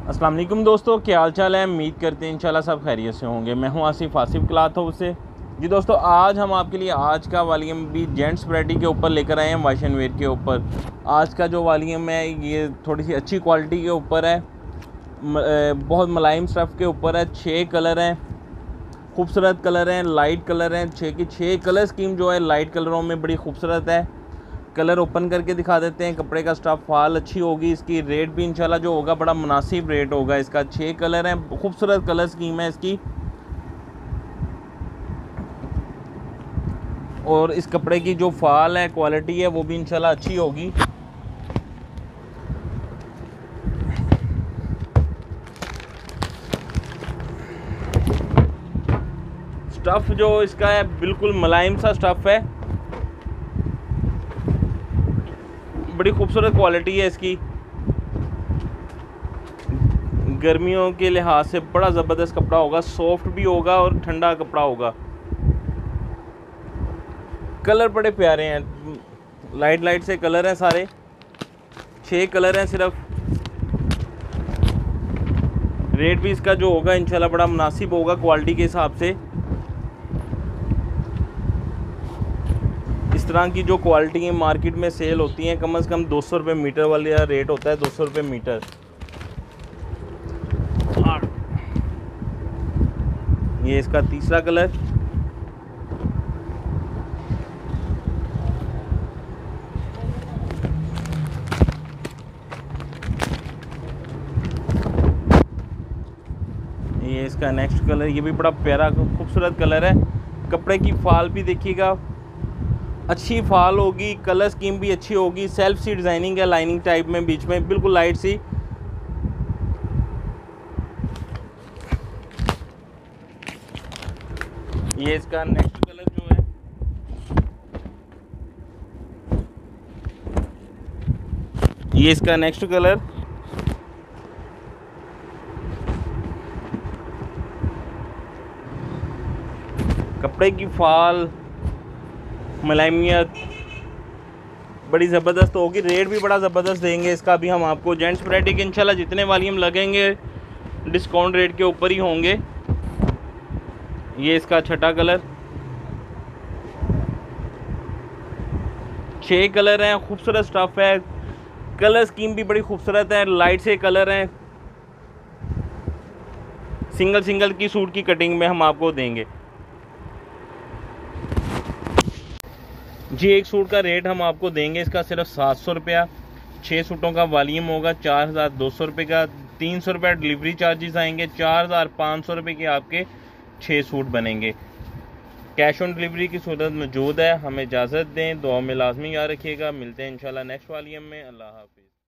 अस्सलाम वालेकुम दोस्तों, क्या हाल चाल है। उम्मीद करते हैं इंशाल्लाह सब खैरियत से होंगे। मैं हूं आसिफ क्लॉथ हाउस से। जी दोस्तों, आज हम आपके लिए आज का वॉल्यूम भी जेंट्स वैरायटी के ऊपर लेकर आए हैं, वाश एंड वेयर के ऊपर। आज का जो वॉल्यूम है ये थोड़ी सी अच्छी क्वालिटी के ऊपर है, बहुत मुलायम स्टफ़ के ऊपर है। 6 कलर हैं, खूबसूरत कलर हैं, लाइट कलर हैं। 6 की 6 कलर स्कीम जो है लाइट कलरों में बड़ी खूबसूरत है। कलर ओपन करके दिखा देते हैं। कपड़े का स्टफ़ फाल अच्छी होगी। इसकी रेट भी इंशाल्लाह जो होगा बड़ा मुनासिब रेट होगा इसका। 6 कलर हैं, खूबसूरत कलर स्कीम है इसकी। और इस कपड़े की जो फाल है, क्वालिटी है, वो भी इंशाल्लाह अच्छी होगी। स्टफ़ जो इसका है बिल्कुल मुलायम सा स्टफ़ है, बड़ी खूबसूरत क्वालिटी है इसकी। गर्मियों के लिहाज से बड़ा ज़बरदस्त कपड़ा होगा, सॉफ्ट भी होगा और ठंडा कपड़ा होगा। कलर बड़े प्यारे हैं, लाइट लाइट से कलर हैं सारे। 6 कलर हैं सिर्फ। रेट भी इसका जो होगा इंशाल्लाह बड़ा मुनासिब होगा क्वालिटी के हिसाब से। इस तरह की जो क्वालिटी है मार्केट में सेल होती हैं, कम से कम 200 रुपये मीटर वाला रेट होता है, 200 रुपये मीटर। ये इसका तीसरा कलर। ये इसका नेक्स्ट कलर, ये भी बड़ा प्यारा खूबसूरत कलर है। कपड़े की फाल भी देखिएगा, अच्छी फाल होगी। कलर स्कीम भी अच्छी होगी। सेल्फ सी डिज़ाइनिंग है, लाइनिंग टाइप में, बीच में बिल्कुल लाइट सी। ये इसका नेक्स्ट कलर जो है, ये इसका नेक्स्ट कलर। कपड़े की फाल, मुलायमियत बड़ी ज़बरदस्त होगी। रेट भी बड़ा ज़बरदस्त देंगे इसका भी हम आपको। जेंट्स वैरायटी के इंशाल्लाह जितने वॉल्यूम लगेंगे डिस्काउंट रेट के ऊपर ही होंगे। ये इसका छठा कलर। 6 कलर हैं, खूबसूरत स्टफ़ है। कलर स्कीम भी बड़ी खूबसूरत है, लाइट से कलर हैं। सिंगल सिंगल की सूट की कटिंग में हम आपको देंगे जी। एक सूट का रेट हम आपको देंगे इसका सिर्फ 700 रुपया। 6 सूटों का वॉल्यूम होगा 4200 रुपये का। 300 रुपया डिलीवरी चार्जेस आएंगे। 4500 रुपये के आपके 6 सूट बनेंगे। कैश ऑन डिलीवरी की सूरत मौजूद है। हमें इजाज़त दें, दुआ में लाजमी याद रखिएगा। मिलते हैं इंशाल्लाह नेक्स्ट वॉल्यूम में। अल्लाह हाफिज़।